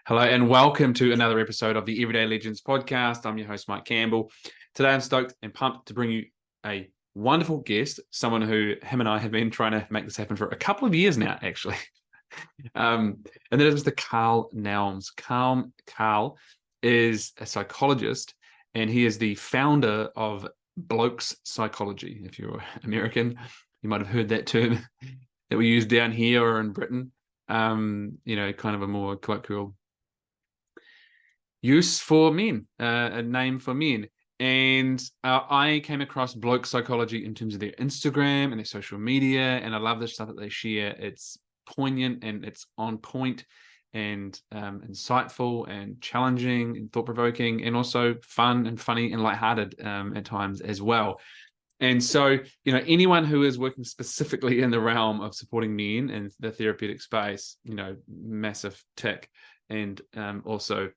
Hello and welcome to another episode of the Everyday Legends podcast. I'm your host, Mike Campbell. Today I'm stoked and pumped to bring you a wonderful guest, someone who him and I have been trying to make this happen for a couple of years now, actually. And that is Mr. Carl Nelms. Carl is a psychologist and he is the founder of Blokes Psychology. If you're American, you might have heard that term that we use down here or in Britain. Kind of a more colloquial use for men, a name for men. And I came across Bloke Psychology in terms of their Instagram and their social media, and I love the stuff that they share. It's poignant and it's on point and insightful and challenging and thought-provoking and also fun and funny and lighthearted at times as well. And so, anyone who is working specifically in the realm of supporting men in the therapeutic space, massive tick. And also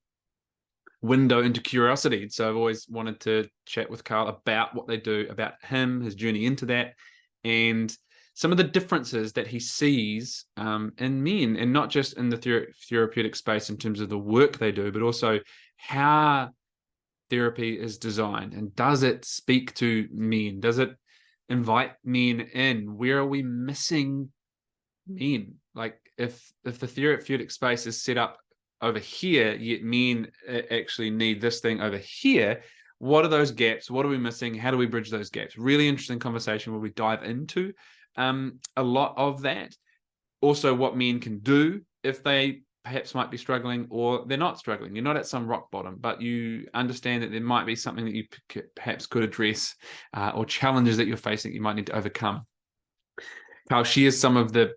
window into curiosity. So I've always wanted to chat with Carl about what they do, about him, his journey into that, and some of the differences that he sees in men, and not just in the therapeutic space in terms of the work they do, but also how therapy is designed. And does it speak to men? Does it invite men in? Where are we missing men? Like if the therapeutic space is set up over here, yet men actually need this thing over here. What are those gaps? What are we missing? How do we bridge those gaps? Really interesting conversation where we dive into a lot of that. Also, what men can do if they perhaps might be struggling or they're not struggling. You're not at some rock bottom, but you understand that there might be something that you perhaps could address or challenges that you're facing that you might need to overcome. Carl shares some of the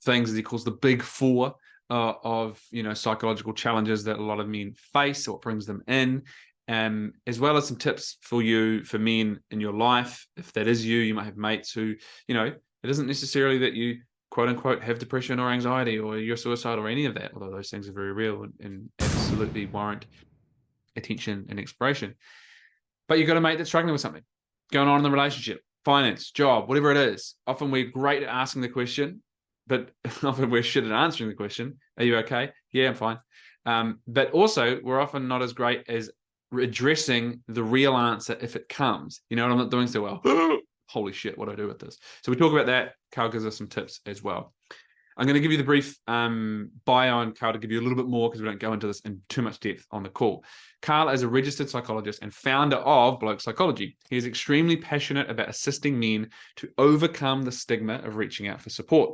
things that he calls the big four of psychological challenges that a lot of men face, or what brings them in, as well as some tips for men in your life. If that is you might have mates who, it isn't necessarily that you quote unquote have depression or anxiety or you're suicidal or any of that, although those things are very real and absolutely warrant attention and exploration. But you've got a mate that's struggling with something going on in the relationship, finance, job, whatever it is. Often we're great at asking the question, but often we're shit at answering the question. Are you okay? Yeah, I'm fine. But also, we're often not as great as addressing the real answer if it comes. I'm not doing so well. Holy shit, what do I do with this? So we talk about that. Carl gives us some tips as well. I'm going to give you the brief bio on Carl to give you a little bit more because we don't go into this in too much depth on the call. Carl is a registered psychologist and founder of Bloke Psychology. He is extremely passionate about assisting men to overcome the stigma of reaching out for support.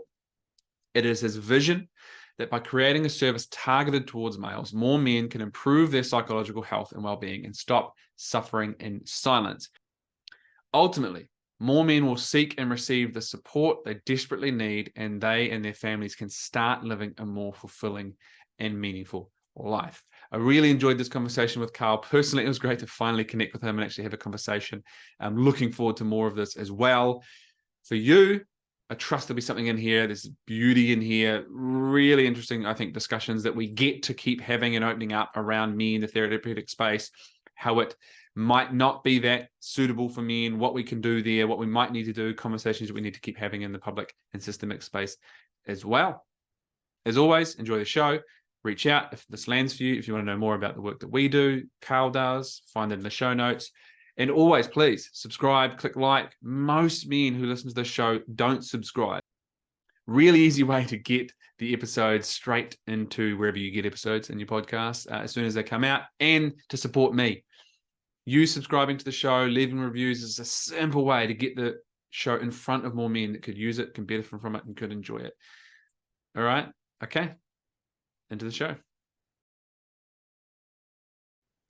It is his vision that by creating a service targeted towards males, more men can improve their psychological health and well-being and stop suffering in silence. Ultimately, more men will seek and receive the support they desperately need, and they and their families can start living a more fulfilling and meaningful life. I really enjoyed this conversation with Carl. Personally, it was great to finally connect with him and actually have a conversation. I'm looking forward to more of this as well. For you, I trust there'll be something in here. There's beauty in here. Really interesting, I think, discussions that we get to keep having and opening up around me in the therapeutic space, how it might not be that suitable for me and what we can do there, what we might need to do, conversations that we need to keep having in the public and systemic space as well. As always, enjoy the show. Reach out if this lands for you. If you want to know more about the work that we do, Carl does, find it in the show notes. And always, please subscribe, click like. Most men who listen to this show don't subscribe. Really easy way to get the episodes straight into wherever you get episodes in your podcast as soon as they come out, and to support me. You subscribing to the show, leaving reviews is a simple way to get the show in front of more men that could use it, can benefit from it, and could enjoy it. All right? Okay. Into the show.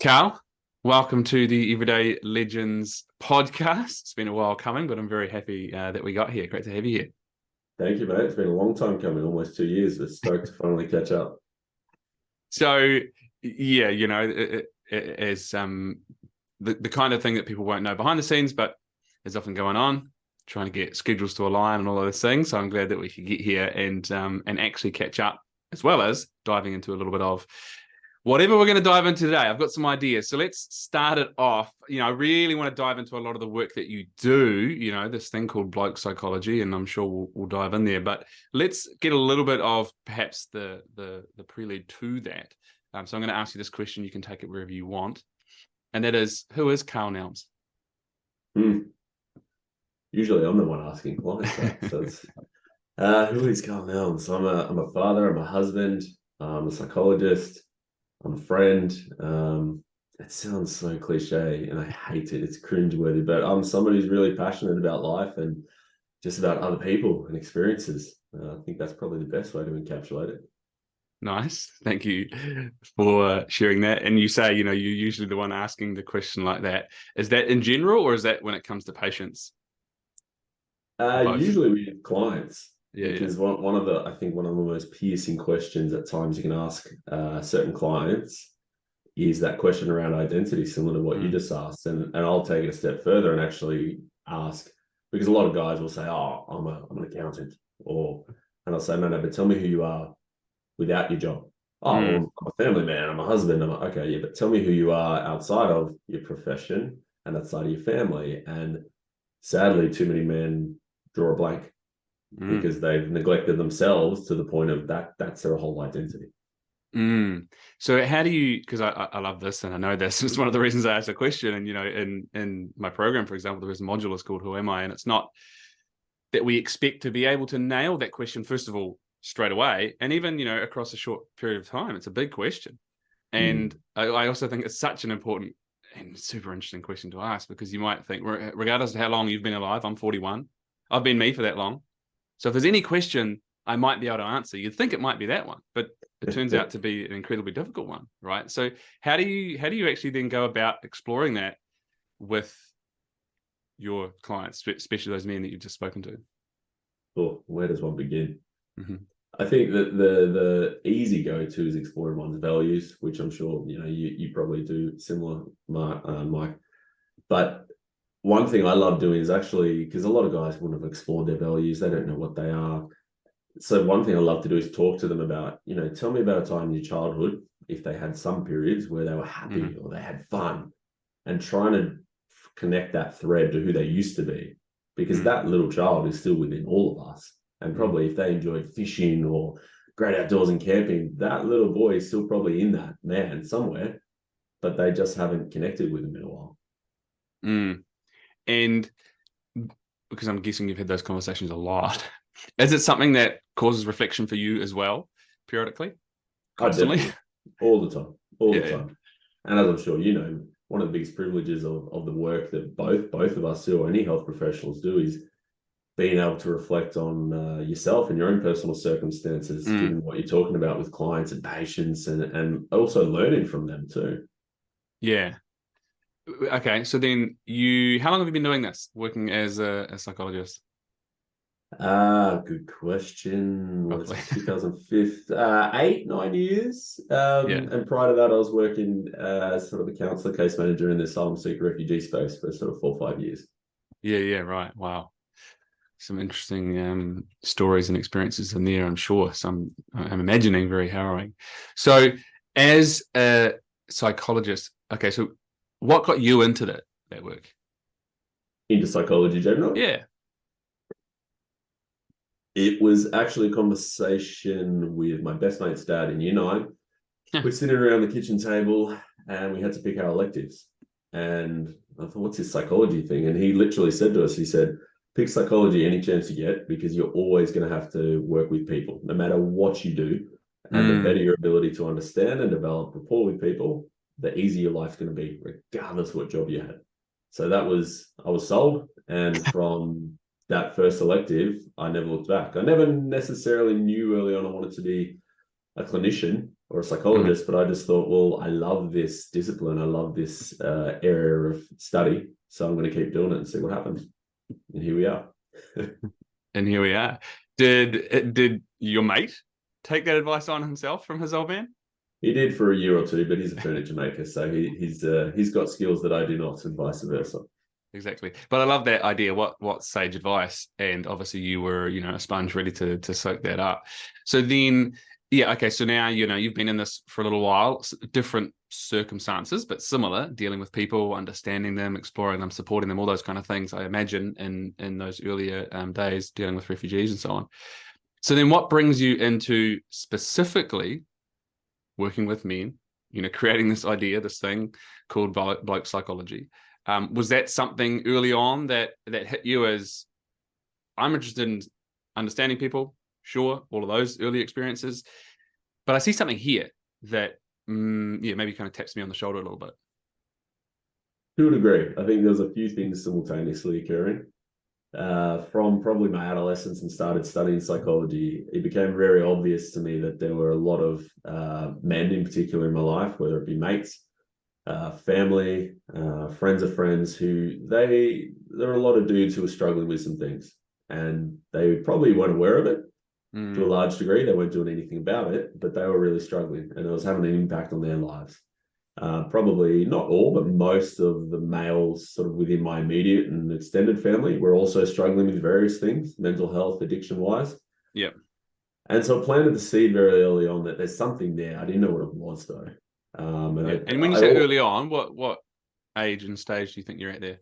Carl, welcome to the Everyday Legends podcast. It's been a while coming, but I'm very happy that we got here. Great to have you here. Thank you, mate. It's been a long time coming, almost 2 years. We're stoked to finally catch up. So, yeah, as the kind of thing that people won't know behind the scenes, but is often going on, trying to get schedules to align and all of those things. So I'm glad that we could get here and actually catch up, as well as diving into a little bit of whatever we're going to dive into today. I've got some ideas. So let's start it off. I really want to dive into a lot of the work that you do, this thing called Bloke Psychology, and I'm sure we'll dive in there. But let's get a little bit of perhaps the prelude to that. So I'm going to ask you this question. You can take it wherever you want. And that is, who is Carl Nelms? Usually I'm the one asking clients that. So it's, who is Carl Nelms? I'm a father, I'm a husband, I'm a psychologist, I'm a friend. It sounds so cliche and I hate it. It's cringeworthy, but I'm somebody who's really passionate about life and just about other people and experiences. I think that's probably the best way to encapsulate it. Nice. Thank you for sharing that. And you say, you're usually the one asking the question like that. Is that in general, or is that when it comes to patients? Usually with clients, yeah, because one of the most piercing questions at times you can ask certain clients is that question around identity, similar to what you just asked. And I'll take it a step further and actually ask, because a lot of guys will say, "Oh, I'm an accountant," and I'll say, "No, but tell me who you are without your job." "Oh, well, I'm a family man, I'm a husband." I'm like, "Okay, yeah, but tell me who you are outside of your profession and outside of your family." And sadly, too many men draw a blank because they've neglected themselves to the point of that's their whole identity. So how do you, because I love this and I know this, it's one of the reasons I asked a question. And, in my program, for example, there is a module is called Who Am I? And it's not that we expect to be able to nail that question, first of all, straight away. And even, across a short period of time, it's a big question. And I also think it's such an important and super interesting question to ask, because you might think, regardless of how long you've been alive, I'm 41, I've been me for that long. So if there's any question I might be able to answer, you'd think it might be that one, but it turns out to be an incredibly difficult one, right? So how do you actually then go about exploring that with your clients, especially those men that you've just spoken to? Well, where does one begin? I think that the easy go-to is exploring one's values, which I'm sure you probably do similar, Mike. But one thing I love doing is actually, because a lot of guys wouldn't have explored their values, they don't know what they are. So one thing I love to do is talk to them about, tell me about a time in your childhood, if they had some periods where they were happy or they had fun, and trying to connect that thread to who they used to be, because that little child is still within all of us. And probably if they enjoyed fishing or great outdoors and camping, that little boy is still probably in that man somewhere, but they just haven't connected with him in a while. And because I'm guessing you've had those conversations a lot, is it something that causes reflection for you as well, periodically, constantly? All the time. And as I'm sure one of the biggest privileges of the work that both of us do, or any health professionals do, is being able to reflect on yourself and your own personal circumstances, given what you're talking about with clients and patients, and also learning from them too. Yeah. Okay. So then how long have you been doing this, working as a psychologist? Good question. What is it, 2005? 8-9 years. And prior to that, I was working as sort of a counselor, case manager in the asylum seeker refugee space for sort of 4 or 5 years. Yeah, right. Wow. Some interesting stories and experiences in there, I'm sure. I'm imagining very harrowing. So as a psychologist, okay, so what got you into that work? Into psychology generally? Yeah. It was actually a conversation with my best mate's dad in year 9. We're sitting around the kitchen table and we had to pick our electives. And I thought, what's this psychology thing? And he literally said to us, he said, pick psychology any chance you get, because you're always going to have to work with people, no matter what you do. And the better your ability to understand and develop rapport with people, the easier your life's going to be, regardless of what job you had. So I was sold. And from that first elective, I never looked back. I never necessarily knew early on I wanted to be a clinician or a psychologist, but I just thought, well, I love this discipline. I love this area of study. So I'm going to keep doing it and see what happens. And here we are. Did your mate take that advice on himself from his old man? He did for a year or two, but he's a furniture maker, so he's got skills that I do not, and vice versa. Exactly. But I love that idea. What sage advice. And obviously you were, a sponge ready to soak that up. So then, yeah, okay. So now, you've been in this for a little while, different circumstances, but similar, dealing with people, understanding them, exploring them, supporting them, all those kind of things, I imagine, in those earlier days, dealing with refugees and so on. So then what brings you into specifically working with men creating this idea, this thing called bloke psychology. Was that something early on that hit you as, I'm interested in understanding people? Sure, all of those early experiences, but I see something here that maybe kind of taps me on the shoulder a little bit. To a degree, I think there's a few things simultaneously occurring. From probably my adolescence and started studying psychology, it became very obvious to me that there were a lot of men in particular in my life, whether it be mates, family, friends of friends, there are a lot of dudes who were struggling with some things, and they probably weren't aware of it to a large degree. They weren't doing anything about it, but they were really struggling, and it was having an impact on their lives. Probably not all, but most of the males sort of within my immediate and extended family were also struggling with various things, mental health, addiction wise. Yeah. And so I planted the seed very early on that there's something there. I didn't know what it was though. And when you say early on, what age and stage do you think you're at there?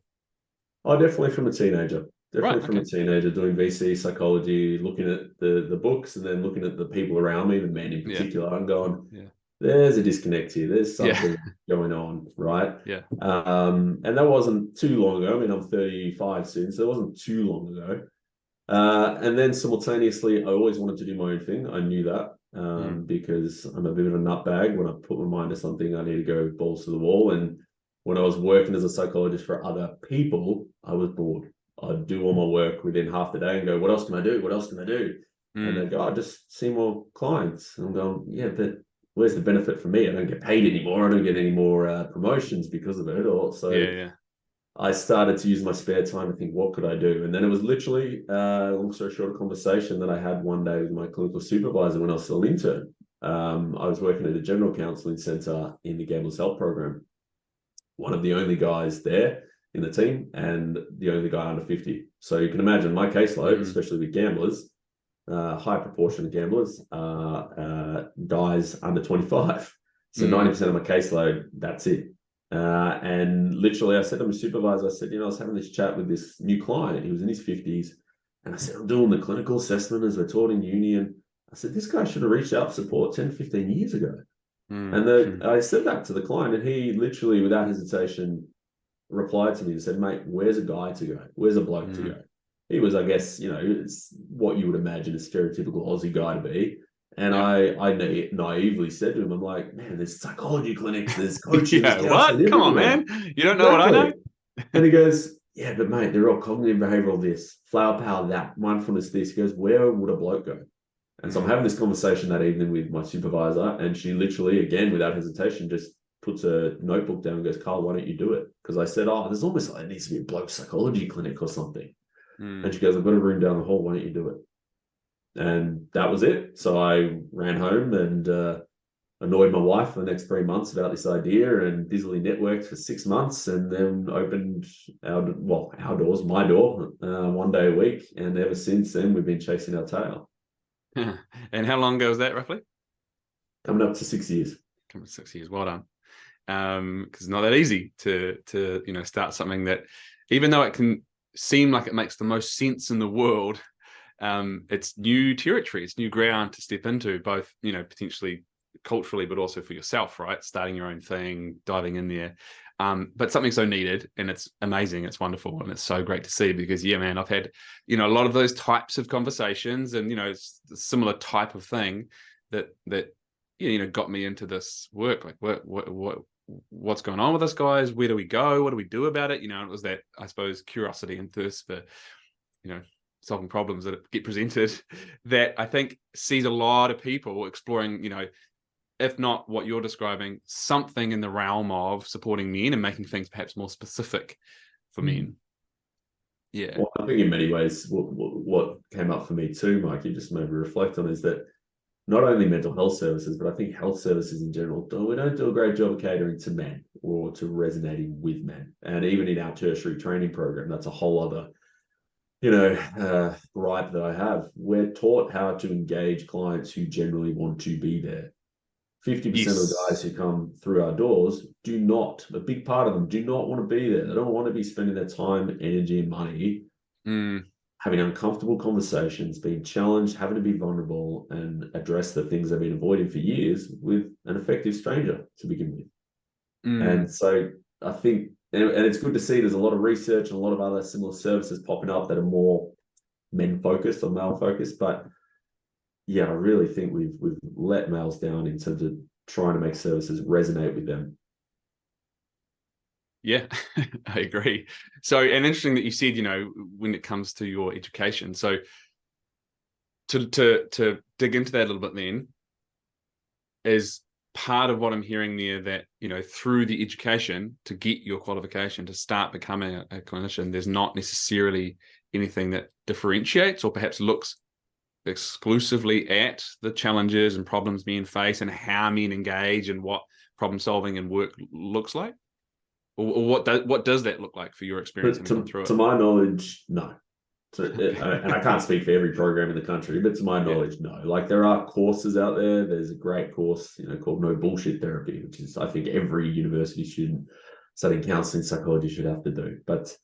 Oh, definitely from a teenager. Definitely Right, from a teenager, doing VC psychology, looking at the books, and then looking at the people around me, the men in particular, and going, there's a disconnect here. There's something going on, right? Yeah. And that wasn't too long ago. I mean, I'm 35 soon, so it wasn't too long ago. And then simultaneously, I always wanted to do my own thing. I knew that because I'm a bit of a nutbag. When I put my mind to something, I need to go balls to the wall. And when I was working as a psychologist for other people, I was bored. I'd do all my work within half the day and go, what else can I do? What else can I do? And they'd go, just see more clients. And I'm going, yeah, but where's the benefit for me? I don't get paid anymore. I don't get any more promotions because of it. I started to use my spare time to think, what could I do? And then it was literally, long story short, a conversation that I had one day with my clinical supervisor when I was still an intern. I was working at a general counselling centre in the Gamblers Help program. One of the only guys there in the team and the only guy under 50. So you can imagine my caseload, especially with gamblers, high proportion of gamblers, guys under 25. So 90% of my caseload, that's it. And literally I said to my supervisor, I said, I was having this chat with this new client. He was in his 50s. And I said, I'm doing the clinical assessment as we're taught in uni. And I said, this guy should have reached out for support 10, 15 years ago. And I said that to the client, and he literally, without hesitation, replied to me and said, mate, where's a guy to go? Where's a bloke to go? He was, I guess, it's what you would imagine a stereotypical Aussie guy to be. And I naively said to him, I'm like, man, there's psychology clinics, there's coaching. What? Come on, man. You don't know what I know? And he goes, yeah, but mate, they're all cognitive behavioral this, flower power that, mindfulness this. He goes, where would a bloke go? And so I'm having this conversation that evening with my supervisor, and she literally, again, without hesitation, just puts a notebook down and goes, Carl, why don't you do it? Because I said, there's almost like it needs to be a bloke psychology clinic or something. And she goes, I've got a room down the hall, why don't you do it? And that was it. So I ran home and annoyed my wife for the next 3 months about this idea, and busily networked for 6 months, and then opened our doors, my door, one day a week. And ever since then, we've been chasing our tail. And how long ago was that, roughly? Coming up to 6 years. Coming to 6 years. Well done. Because it's not that easy to start something that, even though it can seem like it makes the most sense in the world, it's new territory, it's new ground to step into, both potentially culturally, but also for yourself, right? Starting your own thing, diving in there. But something so needed, and it's amazing, it's wonderful, and it's so great to see, because man, I've had a lot of those types of conversations, and it's a similar type of thing that got me into this work. Like, what's going on with us, guys? Where do we go? What do we do about it? It was that, I suppose, curiosity and thirst for solving problems that get presented that I think sees a lot of people exploring, if not what you're describing, something in the realm of supporting men and making things perhaps more specific for men. Yeah. Well, I think in many ways, what came up for me too, Mike, you just made me reflect on, is that not only mental health services, but I think health services in general, we don't do a great job of catering to men or to resonating with men. And even in our tertiary training program, that's a whole other gripe that I have. We're taught how to engage clients who generally want to be there. 50% of the guys who come through our doors a big part of them do not want to be there. They don't want to be spending their time, energy, and money having uncomfortable conversations, being challenged, having to be vulnerable and address the things they've been avoiding for years with an effective stranger to begin with. And so I think, and it's good to see there's a lot of research and a lot of other similar services popping up that are more men focused or male focused. But yeah, I really think we've let males down in terms of trying to make services resonate with them. Yeah, I agree. So, and interesting that you said, when it comes to your education. So to dig into that a little bit then, is part of what I'm hearing there that, through the education to get your qualification, to start becoming a clinician, there's not necessarily anything that differentiates or perhaps looks exclusively at the challenges and problems men face and how men engage and what problem solving and work looks like. Or what does that look like for your experience having gone through it? To my knowledge, no. So, and I can't speak for every program in the country, but to my knowledge, no. Like there are courses out there. There's a great course, called No Bullshit Therapy, which is I think every university student studying counselling psychology should have to do. But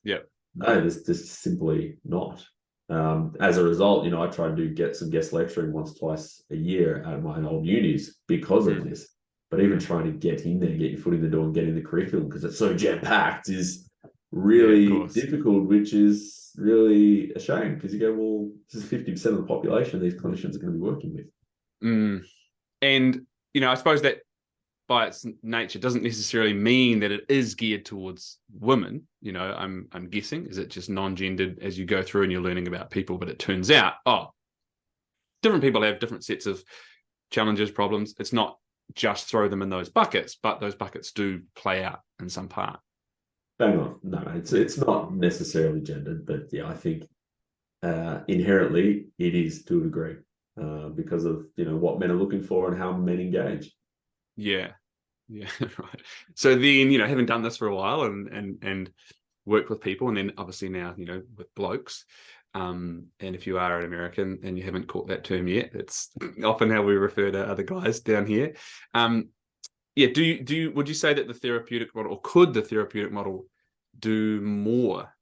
no, there's simply not. As a result, I try to get some guest lecturing once, twice a year at my old unis because of this. But even trying to get in there, get your foot in the door and get in the curriculum because it's so jam-packed is really difficult, which is really a shame because you go, well, this is 50% of the population these clinicians are going to be working with. And, I suppose that by its nature doesn't necessarily mean that it is geared towards women. I'm guessing, is it just non-gendered as you go through and you're learning about people, but it turns out, different people have different sets of challenges, problems. It's not just throw them in those buckets, but those buckets do play out in some part. Bang on. No, it's not necessarily gendered, but yeah, I think inherently it is to a degree because of what men are looking for and how men engage. Yeah, right. So then having done this for a while and worked with people, and then obviously now with blokes. And if you are an American and you haven't caught that term yet, it's often how we refer to other guys down here. Would you say that the therapeutic model, or could the therapeutic model do more,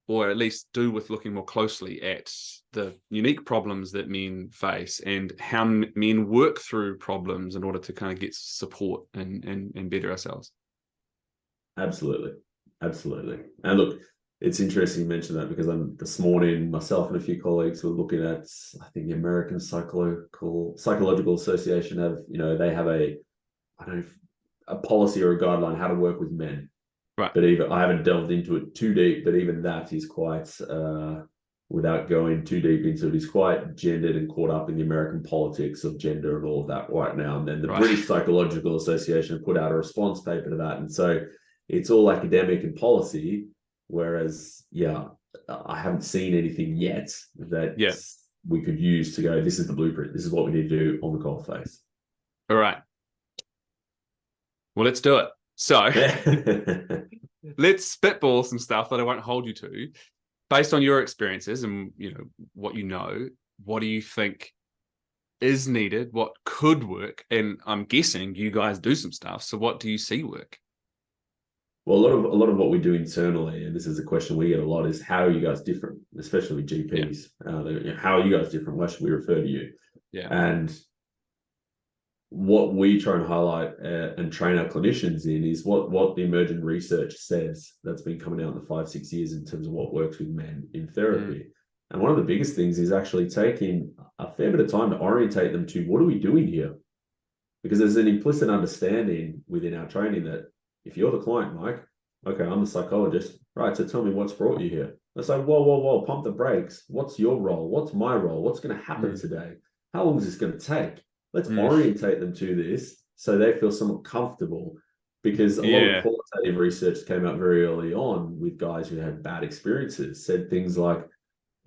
or at least do with looking more closely at the unique problems that men face and how men work through problems in order to kind of get support and better ourselves? Absolutely. And look, it's interesting you mentioned that because this morning, myself and a few colleagues were looking at, I think the American Psychological Association they have a policy or a guideline how to work with men. Right. But I haven't delved into it too deep, but even that is quite, without going too deep into it, is quite gendered and caught up in the American politics of gender and all of that right now. And then the British Psychological Association put out a response paper to that. And so it's all academic and policy. Whereas, I haven't seen anything yet that we could use to go, this is the blueprint. This is what we need to do on the coal face. All right. Well, let's do it. So let's spitball some stuff that I won't hold you to. Based on your experiences and, what do you think is needed? What could work? And I'm guessing you guys do some stuff. So what do you see work? Well, a lot of what we do internally, and this is a question we get a lot, is how are you guys different, especially with GPs? How are you guys different? Why should we refer to you? Yeah. And what we try and highlight and train our clinicians in is what the emergent research says that's been coming out in the 5-6 years in terms of what works with men in therapy. And one of the biggest things is actually taking a fair bit of time to orientate them to what are we doing here? Because there's an implicit understanding within our training that if you're the client, Mike, okay, I'm the psychologist, right? So tell me what's brought you here. Let's say, whoa, pump the brakes. What's your role? What's my role? What's going to happen today? How long is this going to take? Let's orientate them to this so they feel somewhat comfortable, because a lot of qualitative research came out very early on with guys who had bad experiences, said things like,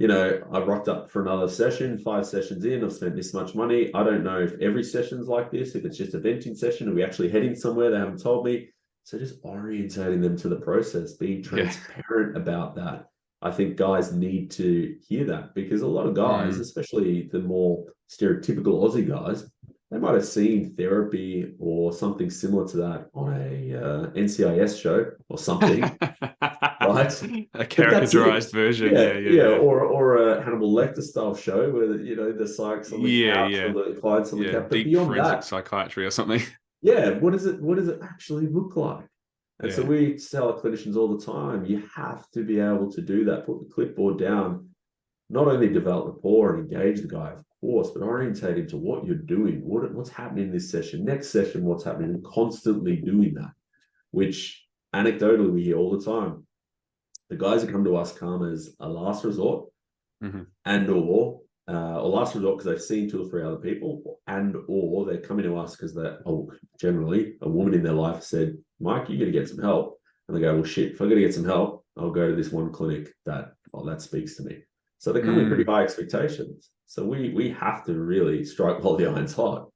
I rocked up for another session, 5 sessions in, I've spent this much money. I don't know if every session's like this, if it's just a venting session, are we actually heading somewhere? They haven't told me. So just orientating them to the process, being transparent about that. I think guys need to hear that, because a lot of guys, especially the more stereotypical Aussie guys, they might have seen therapy or something similar to that on a NCIS show or something, right? right? A But that's it. caricaturized version. Yeah, Yeah, yeah, yeah, yeah. or a Hannibal Lecter style show where the psych's on the Yeah, couch or yeah. the client's on the Yeah. couch. But Deep beyond forensic that, psychiatry or something. yeah, what does it actually look like? And so Yeah. we tell our clinicians all the time, you have to be able to do that, put the clipboard down, not only develop rapport and engage the guy, of course, but orientate him to what you're doing, what's happening in this session, next session, what's happening, and constantly doing that, which anecdotally we hear all the time. The guys that come to us come as a last resort Mm-hmm. and or last resort because they've seen 2 or 3 other people, and or they're coming to us because they're generally a woman in their life said, Mike, you got to get some help. And they go, well, shit, if I got to get some help, I'll go to this one clinic that speaks to me. So they come with pretty high expectations. So we have to really strike while the iron's hot.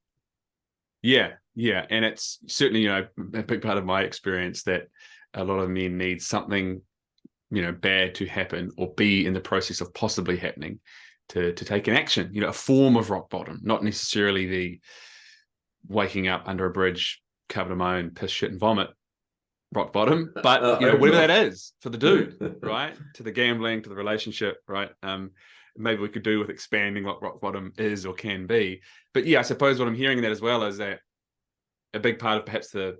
Yeah, yeah. And it's certainly, a big part of my experience that a lot of men need something, bad to happen or be in the process of possibly happening to take an action, a form of rock bottom, not necessarily the waking up under a bridge covered in my own piss, shit, and vomit rock bottom, but whatever that is for the dude, right? To the gambling, to the relationship, right? Maybe we could do with expanding what rock bottom is or can be. But yeah, I suppose what I'm hearing in that as well is that a big part of perhaps the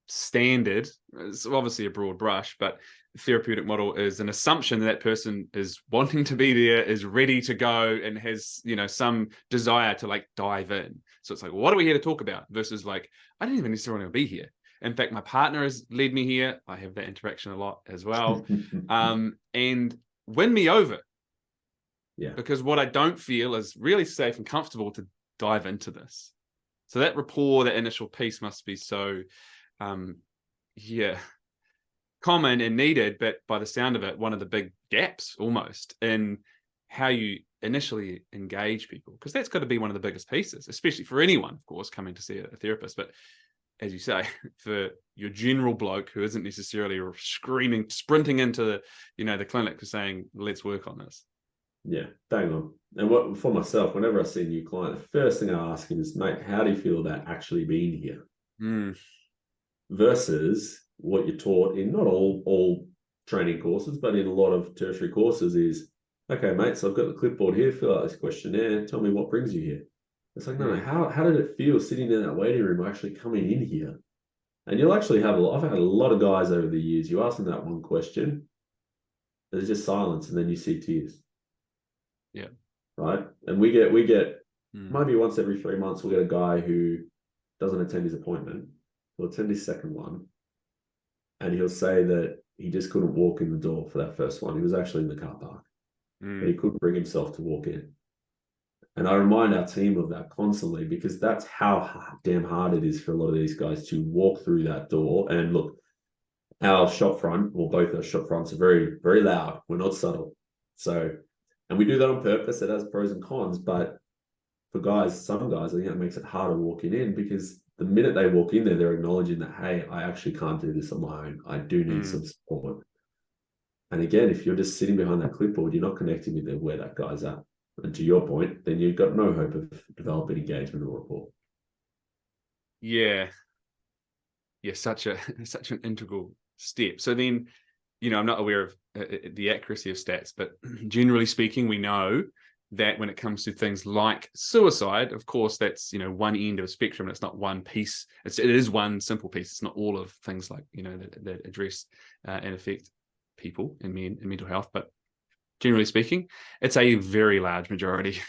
standard, it's obviously a broad brush, but therapeutic model is an assumption that person is wanting to be there, is ready to go, and has some desire to like dive in. So it's like, well, what are we here to talk about? Versus like, I didn't even necessarily want to be here. In fact, my partner has led me here. I have that interaction a lot as well. And win me over. Yeah. Because what I don't feel is really safe and comfortable to dive into this. So that rapport, that initial piece must be so, common and needed, but by the sound of it, one of the big gaps almost in how you initially engage people, because that's got to be one of the biggest pieces, especially for anyone, of course, coming to see a therapist. But as you say, for your general bloke who isn't necessarily sprinting into the clinic for saying, let's work on this. Yeah, bang on. And for myself, whenever I see a new client, the first thing I ask him is, mate, how do you feel about actually being here? Versus what you're taught in not all training courses, but in a lot of tertiary courses is, okay, mate, so I've got the clipboard here, fill out this questionnaire, tell me what brings you here. It's like, no, how did it feel sitting in that waiting room actually coming in here? And you'll actually I've had a lot of guys over the years, you ask them that one question, there's just silence, and then you see tears. Yeah. Right. And we get maybe once every 3 months, we'll get a guy who doesn't attend his appointment. He'll attend his second one. And he'll say that he just couldn't walk in the door for that first one. He was actually in the car park, but he couldn't bring himself to walk in. And I remind our team of that constantly, because that's how damn hard it is for a lot of these guys to walk through that door. And look, our shop front, or both our shop fronts, are very, very loud. We're not subtle. So, and we do that on purpose. It has pros and cons, but for some guys, I think it makes it harder walking in, because the minute they walk in there, they're acknowledging that, hey, I actually can't do this on my own. I do need some support. And again, if you're just sitting behind that clipboard, you're not connecting with where that guy's at. And to your point, then you've got no hope of developing engagement or rapport. Yeah. Yeah, such an integral step. So then, I'm not aware of the accuracy of stats, but generally speaking, we know that when it comes to things like suicide, of course, that's one end of a spectrum. It's not one piece. It is one simple piece. It's not all of things like that address and affect people and men and mental health. But generally speaking, it's a very large majority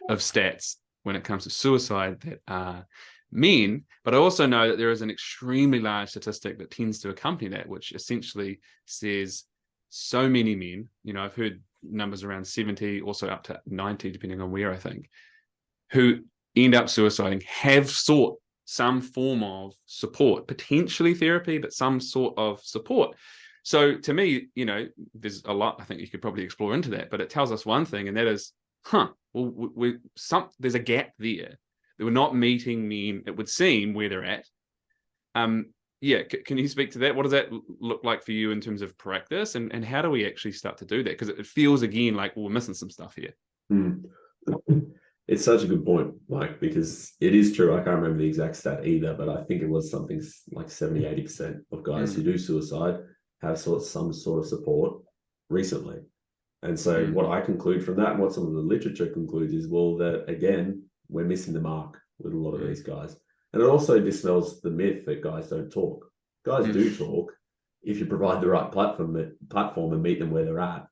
of stats when it comes to suicide that are men. But I also know that there is an extremely large statistic that tends to accompany that, which essentially says so many men, I've heard numbers around 70, also up to 90, depending on where, I think, who end up suiciding have sought some form of support, potentially therapy, but some sort of support. So to me, there's a lot I think you could probably explore into that, but it tells us one thing, and that is, there's a gap there. That we're not meeting men, it would seem, where they're at. Can you speak to that? What does that look like for you in terms of practice, and how do we actually start to do that? Because it feels, again, like we're missing some stuff here. It's such a good point, Mike, because it is true. I can't remember the exact stat either, but I think it was something like 70, 80% of guys who do suicide have some sort of support recently. And so what I conclude from that, and what some of the literature concludes, is, well, that again, we're missing the mark with a lot of these guys. And it also dispels the myth that guys don't talk. Guys do talk if you provide the right platform and meet them where they're at.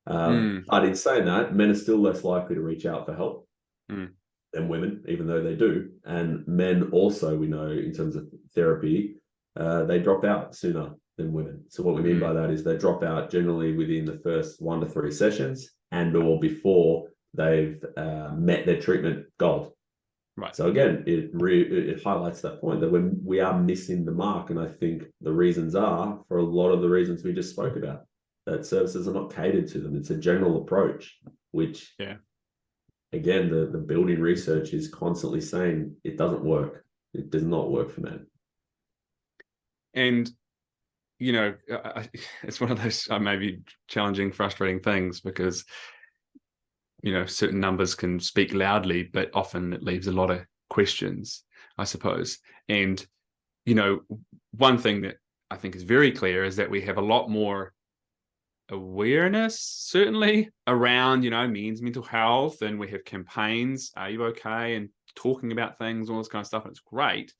But in saying that, men are still less likely to reach out for help than women, even though they do. And men also, we know, in terms of therapy, they drop out sooner than women. So what we mean by that is they drop out generally within the first 1 to 3 sessions, and or before they've met their treatment goal. Right. So again, it highlights that point that we are missing the mark. And I think the reasons are for a lot of the reasons we just spoke about, that services are not catered to them. It's a general approach, which again, the building research is constantly saying it doesn't work. It does not work for men. And, you know, it's one of those maybe challenging, frustrating things, because, you know, certain numbers can speak loudly, but often it leaves a lot of questions, I suppose. And, you know, one thing that I think is very clear is that we have a lot more awareness, certainly, around, you know, men's mental health, and we have campaigns, Are You Okay? And talking about things, all this kind of stuff, and it's great.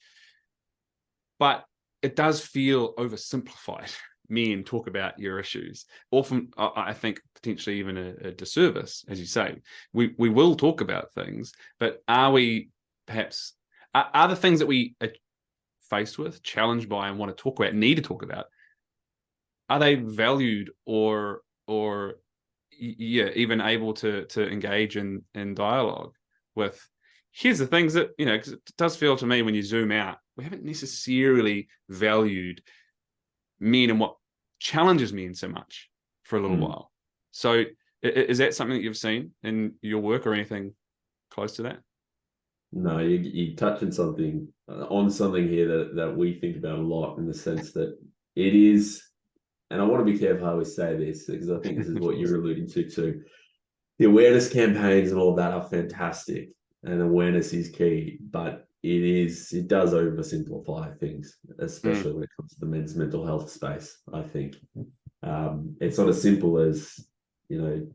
But it does feel oversimplified. Men talk about your issues. Often, I think, potentially even a disservice, as you say. We will talk about things, but are we perhaps, are the things that we are faced with, challenged by, and want to talk about, need to talk about, are they valued or even able to engage in dialogue with? Here's the things that, you know, because it does feel to me when you zoom out, we haven't necessarily valued men and what challenges men so much for a little while. So is that something that you've seen in your work or anything close to that? No, you touch on something here that we think about a lot, in the sense that it is, and I want to be careful how we say this, because I think this is what you're alluding to too. The awareness campaigns and all of that are fantastic, and awareness is key, but it does oversimplify things, especially when it comes to the men's mental health space. I think it's not as simple as, you know,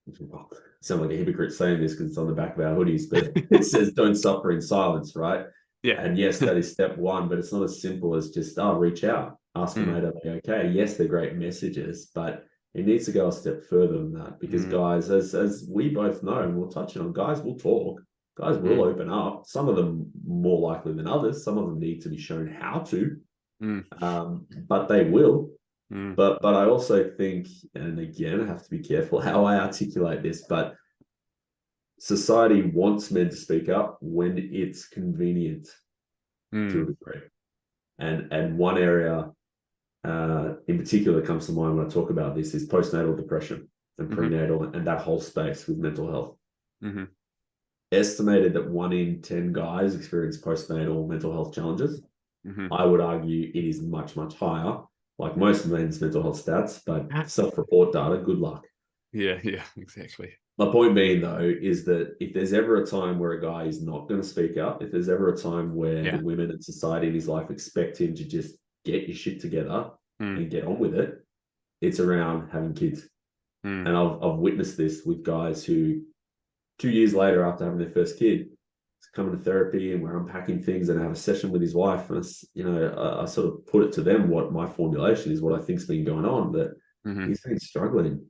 I sound like a hypocrite saying this because it's on the back of our hoodies, but it says don't suffer in silence, right? Yeah. And yes, that is step one, but it's not as simple as just, reach out, ask a mate, are they okay? Yes, they're great messages, but it needs to go a step further than that, because guys, as we both know, and we'll touch on, guys will talk, guys will open up. Some of them more likely than others. Some of them need to be shown how to, but they will. But I also think, and again, I have to be careful how I articulate this, but society wants men to speak up when it's convenient to a degree. And one area in particular that comes to mind when I talk about this is postnatal depression and prenatal, and that whole space with mental health. Estimated that 1 in 10 guys experience postnatal mental health challenges. I would argue it is much, much higher, like most men's mental health stats, but self-report data, good luck. Yeah, exactly. My point being, though, is that if there's ever a time where a guy is not going to speak up, if there's ever a time where the women in society in his life expect him to just get your shit together and get on with it, it's around having kids. And I've witnessed this with guys who 2 years later, after having their first kid, coming to therapy, and we're unpacking things, and I have a session with his wife, and I sort of put it to them what my formulation is, what I think's been going on, that he's been struggling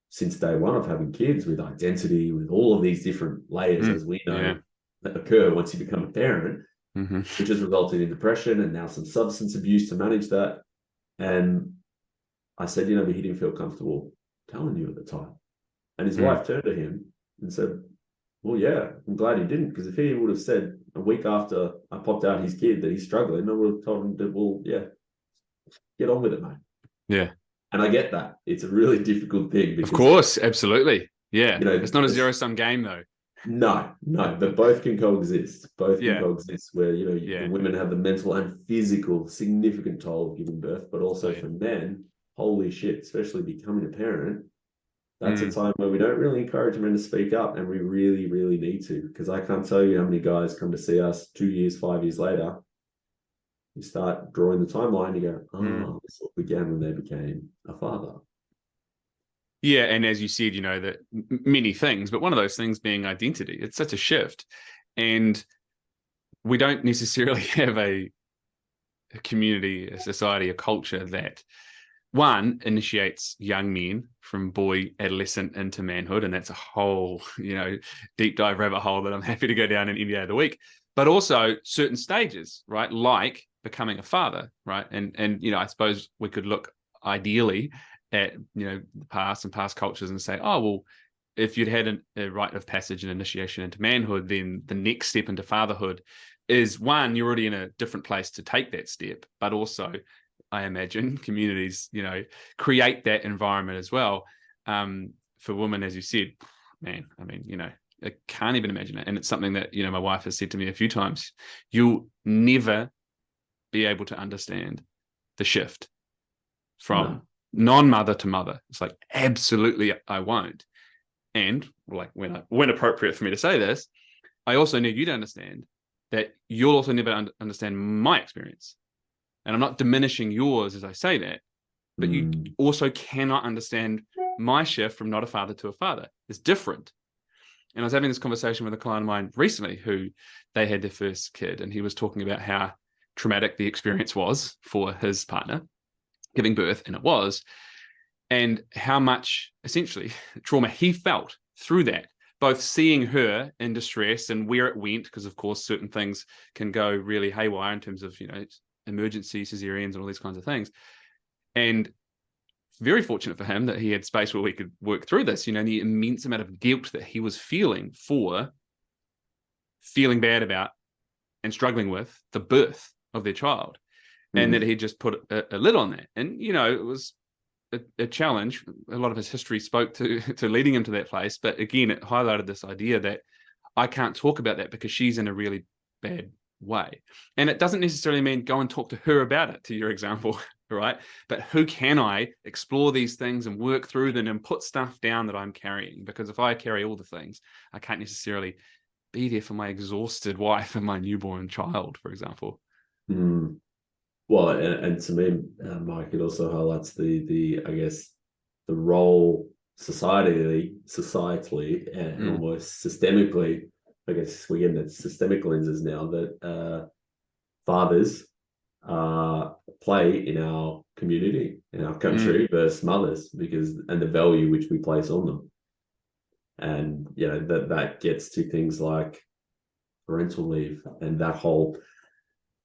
since day one of having kids, with identity, with all of these different layers, as we know, that occur once you become a parent, which has resulted in depression and now some substance abuse to manage that. And I said, but he didn't feel comfortable telling you at the time. And his wife turned to him and said, well, yeah, I'm glad he didn't, because if he would have said a week after I popped out his kid that he's struggling, I would have told him that, well, yeah, get on with it, mate. Yeah. And I get that. It's a really difficult thing. Because, of course, absolutely. Yeah. It's not a zero-sum game, though. No, but both can coexist. Both can coexist, where, the women have the mental and physical significant toll of giving birth, but also for men, holy shit, especially becoming a parent, that's a time where we don't really encourage men to speak up, and we really, really need to, because I can't tell you how many guys come to see us 2 years, 5 years later, you start drawing the timeline, you go, oh, Mm. this all began when they became a father. Yeah, and as you said, that many things, but one of those things being identity. It's such a shift, and we don't necessarily have a community, a society, a culture that one initiates young men from boy, adolescent into manhood, and that's a whole deep dive rabbit hole that I'm happy to go down in any day of the week. But also certain stages, right, like becoming a father, right, and I suppose we could look ideally at the past and past cultures and say, oh well, if you'd had a rite of passage and initiation into manhood, then the next step into fatherhood is one, you're already in a different place to take that step, but also I imagine communities, create that environment as well. For women, as you said, man, I mean, I can't even imagine it. And it's something that, my wife has said to me a few times, you'll never be able to understand the shift from non-mother to mother. It's like, absolutely, I won't. And like when appropriate for me to say this, I also need you to understand that you'll also never understand my experience. And I'm not diminishing yours as I say that, but you also cannot understand my shift from not a father to a father. It's different. And I was having this conversation with a client of mine recently who they had their first kid, and he was talking about how traumatic the experience was for his partner giving birth, and it was, and how much essentially trauma he felt through that, both seeing her in distress and where it went, because of course certain things can go really haywire in terms of emergency cesareans and all these kinds of things. And very fortunate for him that he had space where we could work through this, the immense amount of guilt that he was feeling bad about and struggling with the birth of their child. And that he just put a lid on that. And, it was a challenge. A lot of his history spoke to leading him to that place. But again, it highlighted this idea that I can't talk about that because she's in a really bad way. And it doesn't necessarily mean go and talk to her about it, to your example, right? But who can I explore these things and work through them and put stuff down that I'm carrying? Because if I carry all the things, I can't necessarily be there for my exhausted wife and my newborn child, for example. Well, and to me, Mike, it also highlights the I guess the role societally and almost systemically. I guess we're getting at systemic lenses now that fathers play in our community, in our country, versus mothers, and the value which we place on them. And that gets to things like parental leave and that whole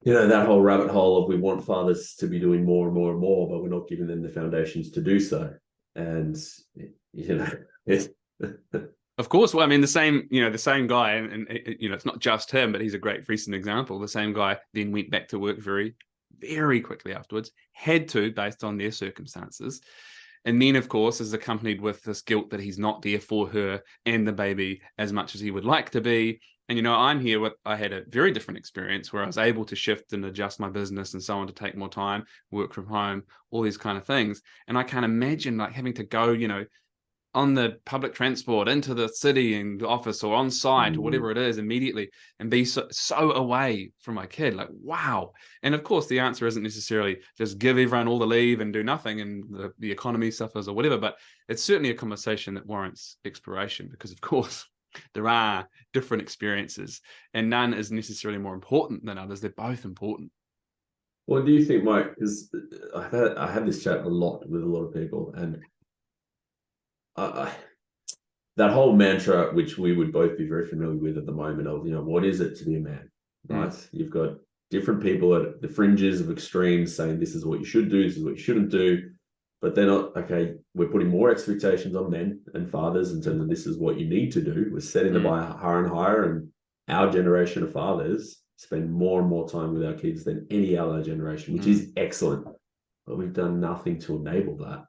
rabbit hole of we want fathers to be doing more and more and more, but we're not giving them the foundations to do so. And of course, well, I mean, the same guy, and it's not just him, but he's a great recent example. The same guy then went back to work very, very quickly afterwards, had to, based on their circumstances. And then, of course, is accompanied with this guilt that he's not there for her and the baby as much as he would like to be. And, I'm here I had a very different experience where I was able to shift and adjust my business and so on to take more time, work from home, all these kind of things. And I can't imagine like having to go, on the public transport into the city and the office or on site or whatever it is immediately and be so away from my kid. Like, wow. And of course, the answer isn't necessarily just give everyone all the leave and do nothing and the economy suffers or whatever, but it's certainly a conversation that warrants exploration because, of course, there are different experiences and none is necessarily more important than others. They're both important. What do you think, Mike? Because I have this chat a lot with a lot of people, and that whole mantra, which we would both be very familiar with at the moment, of what is it to be a man, right? You've got different people at the fringes of extremes saying this is what you should do, this is what you shouldn't do, but they're not okay. We're putting more expectations on men and fathers in terms of this is what you need to do. We're setting the bar higher and higher, and our generation of fathers spend more and more time with our kids than any other generation, which is excellent, but we've done nothing to enable that.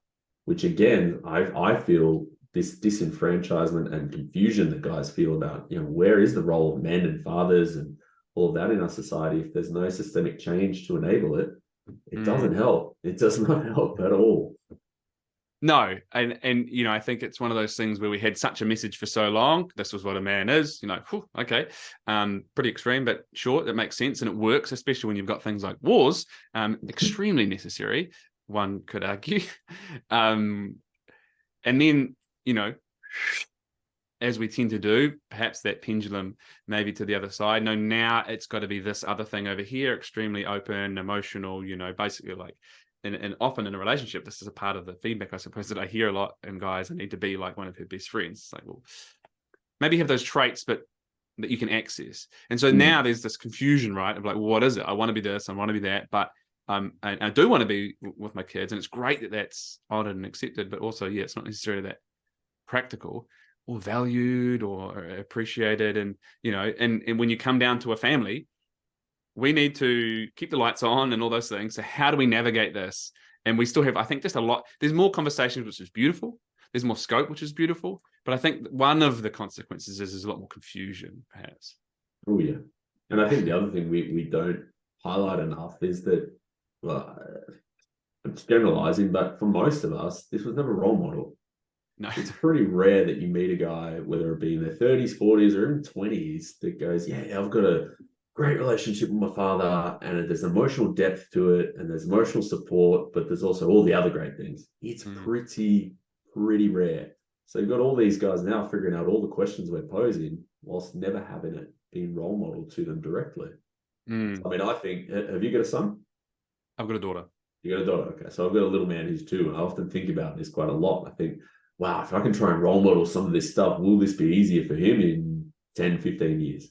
Which again, I feel this disenfranchisement and confusion that guys feel about, where is the role of men and fathers and all of that in our society? If there's no systemic change to enable it, it doesn't help. It does not help at all. No, and you know, I think it's one of those things where we had such a message for so long. This was what a man is, you know. Whew, okay, pretty extreme, but sure, it makes sense and it works, especially when you've got things like wars, extremely necessary. One could argue, and then you know, as we tend to do, perhaps that pendulum maybe to the other side. No, now it's got to be this other thing over here, extremely open, emotional. You know, basically like. And often in a relationship, this is a part of the feedback, I suppose, that I hear a lot in guys. I need to be like one of her best friends. It's like, well, maybe have those traits, but that you can access. And so now there's this confusion, right? Of like, well, what is it? I want to be this, I want to be that, but I do want to be with my kids, and it's great that that's honored and accepted. But also, yeah, it's not necessarily that practical or valued or appreciated. And you know, and when you come down to a family, we need to keep the lights on and all those things. So how do we navigate this? And we still have, I think, just a lot. There's more conversations, which is beautiful. There's more scope, which is beautiful. But I think one of the consequences is there's a lot more confusion, perhaps. Oh yeah, and I think the other thing we don't highlight enough is that, well, I'm generalizing, but for most of us, this was never a role model. No, it's pretty rare that you meet a guy, whether it be in their 30s, 40s, or even 20s, that goes, yeah, I've got a great relationship with my father, and there's emotional depth to it, and there's emotional support, but there's also all the other great things. It's pretty rare. So you've got all these guys now figuring out all the questions we're posing, whilst never having it being role model to them directly. So, I mean, I think, have you got a son? I've got a daughter. You got a daughter? Okay. So I've got a little man who's 2, and I often think about this quite a lot. I think, wow, if I can try and role model some of this stuff, will this be easier for him in 10, 15 years?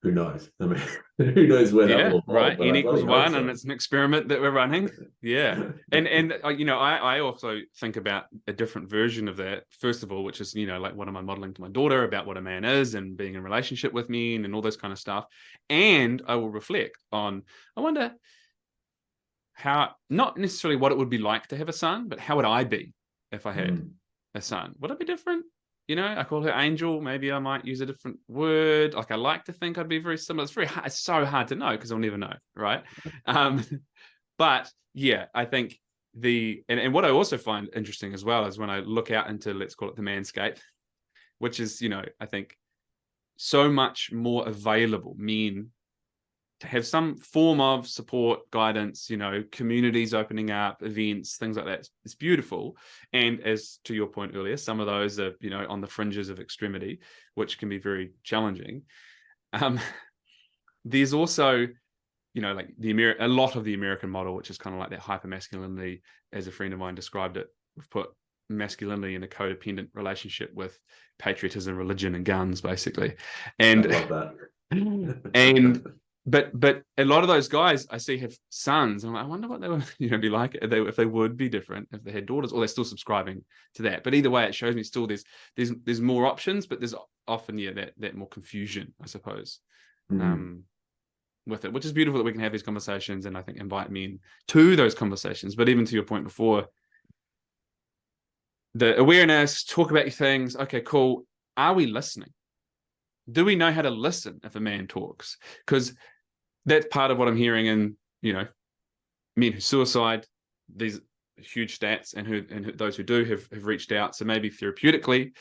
Who knows? I mean, who knows where that will evolve? Right. N equals 1, so. And it's an experiment that we're running. Yeah. And you know, I also think about a different version of that, first of all, which is, you know, like, what am I modeling to my daughter about what a man is and being in a relationship with me and all this kind of stuff. And I will reflect on, I wonder how, not necessarily what it would be like to have a son, but how would I be if I had a son? Would I be different? You know, I call her Angel. Maybe I might use a different word. Like, I like to think I'd be very similar. It's very hard. It's so hard to know because I'll never know, right? But yeah, I think and what I also find interesting as well is when I look out into, let's call it the manscape, which is, you know, I think so much more available, men to have some form of support, guidance, you know, communities opening up, events, things like that. It's beautiful. And as to your point earlier, some of those are, you know, on the fringes of extremity, which can be very challenging. There's also, you know, like a lot of the American model, which is kind of like that hyper-masculinity, as a friend of mine described it. We've put masculinity in a codependent relationship with patriotism, religion, and guns, basically. And I love that. and but a lot of those guys I see have sons, and I wonder what they would, you know, be like if they would be different if they had daughters, or they're still subscribing to that. But either way, it shows me still there's more options, but there's often that more confusion, I suppose, with it, which is beautiful that we can have these conversations, and I think invite men to those conversations. But even to your point before, the awareness, talk about your things. Okay, cool. Are we listening? Do we know how to listen if a man talks? Because that's part of what I'm hearing in, you know, men who suicide, these huge stats, and those who do have reached out. So maybe therapeutically,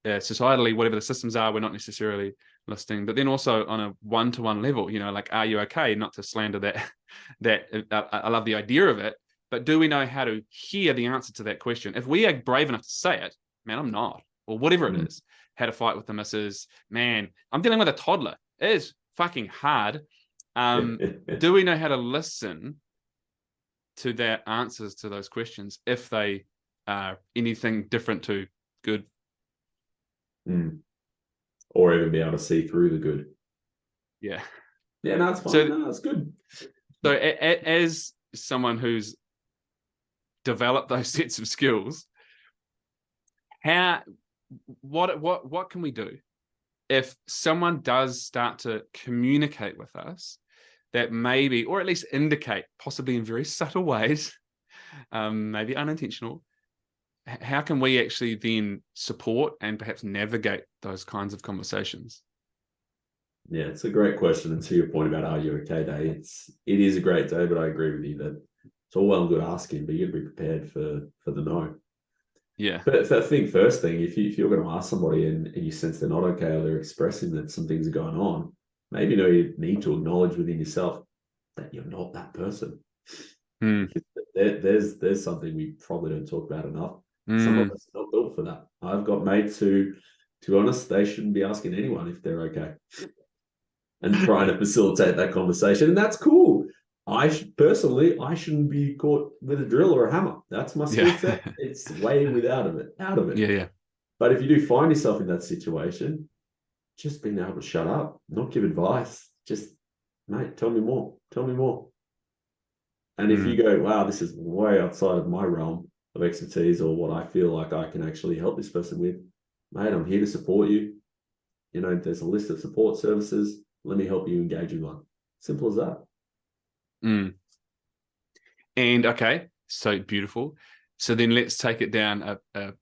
societally, whatever the systems are, we're not necessarily listening. But then also on a one-to-one level, you know, like, are you okay? Not to slander that I love the idea of it, but do we know how to hear the answer to that question? If we are brave enough to say it, man, I'm not, or whatever it is. How to fight with the missus, man, I'm dealing with a toddler. It is fucking hard. Do we know how to listen to their answers to those questions if they are anything different to good? Or even be able to see through the good. Yeah. Yeah, no, that's fine. So, no, that's good. So as someone who's developed those sets of skills, what can we do if someone does start to communicate with us that maybe, or at least indicate, possibly in very subtle ways, maybe unintentional, how can we actually then support and perhaps navigate those kinds of conversations? Yeah, it's a great question. And to your point about Are You Okay Day, it is a great day, but I agree with you that it's all well and good asking, but you got to be prepared for the no. Yeah. But I think first thing, if you're going to ask somebody and you sense they're not okay or they're expressing that some things are going on, maybe you need to acknowledge within yourself that you're not that person. Mm, Because there's something we probably don't talk about enough. Some of mm, us are not built for that. I've got mates who, to be honest, they shouldn't be asking anyone if they're okay and trying to facilitate that conversation. And that's cool. Personally, I shouldn't be caught with a drill or a hammer. That's my skill yeah. set. It's way without of it, out of it. Yeah, yeah. But if you do find yourself in that situation, just being able to shut up, not give advice, just, mate, tell me more. Tell me more. And if you Mm, go, wow, this is way outside of my realm of expertise or what I feel like I can actually help this person with, mate, I'm here to support you. You know, there's a list of support services. Let me help you engage in one. Simple as that. mm. And okay, so beautiful. So then let's take it down a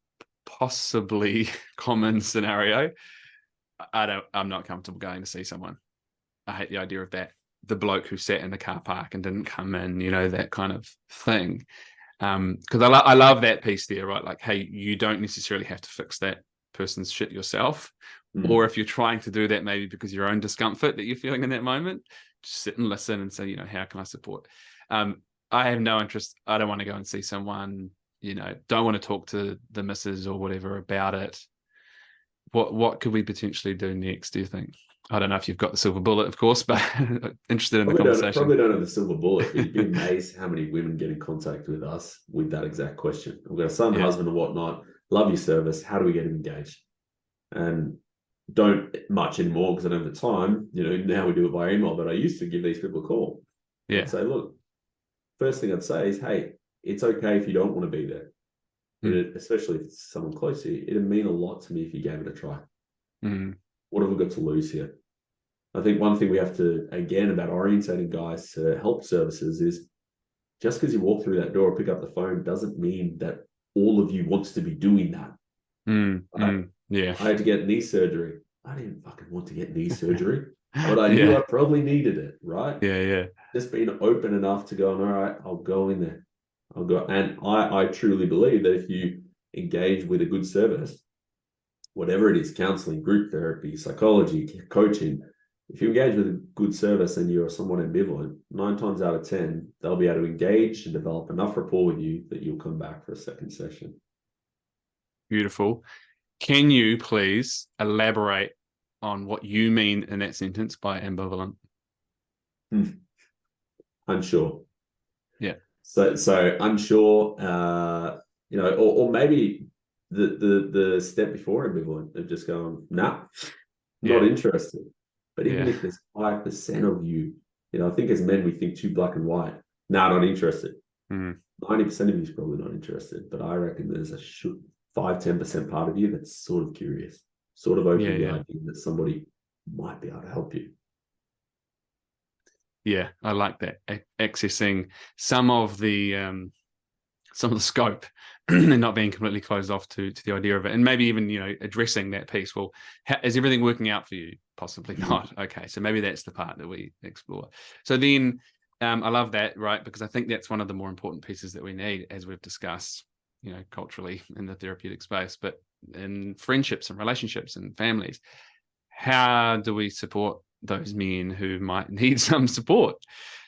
possibly common scenario. I'm not comfortable going to see someone. I hate the idea of that. The bloke who sat in the car park and didn't come in, that kind of thing. Because I love that piece there, right? Like, hey, you don't necessarily have to fix that person's shit yourself. Or if you're trying to do that, maybe because your own discomfort that you're feeling in that moment, just sit and listen and say, how can I support? I have no interest. I don't want to go and see someone, don't want to talk to the missus or whatever about it. What could we potentially do next, do you think? I don't know if you've got the silver bullet, of course, but interested in the conversation. Probably don't have the silver bullet, but you'd be amazed how many women get in contact with us with that exact question. We've got a son, husband, and whatnot. Love your service. How do we get him engaged? And don't much anymore because I don't have the time. Now we do it by email, but I used to give these people a call. Yeah. I'd say, look, first thing I'd say is, hey, it's okay if you don't want to be there. Especially if it's someone close to you. It'd mean a lot to me if you gave it a try. What have we got to lose here? I think one thing we have to, again, about orientating guys to help services is just because you walk through that door or pick up the phone doesn't mean that all of you wants to be doing that. Yeah. I had to get knee surgery. I didn't fucking want to get knee surgery, but I knew I probably needed it, right? Yeah. Just being open enough to go, all right, I'll go in there. I'll go. And I truly believe that if you engage with a good service, whatever it is, counseling, group therapy, psychology, coaching, if you engage with a good service and you're somewhat ambivalent, 9 times out of 10, they'll be able to engage and develop enough rapport with you that you'll come back for a second session. Beautiful. Can you please elaborate on what you mean in that sentence by ambivalent? Unsure. Yeah. So unsure, or maybe the step before ambivalent of just going, nah, not interested. But even if there's 5% of you, I think as men we think too black and white. Nah, not interested. 90% of you is probably not interested, but I reckon there's a 5-10% part of you that's sort of curious, sort of open to the idea that somebody might be able to help you. Yeah, I like that. Accessing some of the scope and not being completely closed off to the idea of it, and maybe even addressing that piece. Well, is everything working out for you? Possibly not. Okay, so maybe that's the part that we explore. So then, I love that, right? Because I think that's one of the more important pieces that we need, as we've discussed, culturally in the therapeutic space, but in friendships and relationships and families. How do we support those men who might need some support?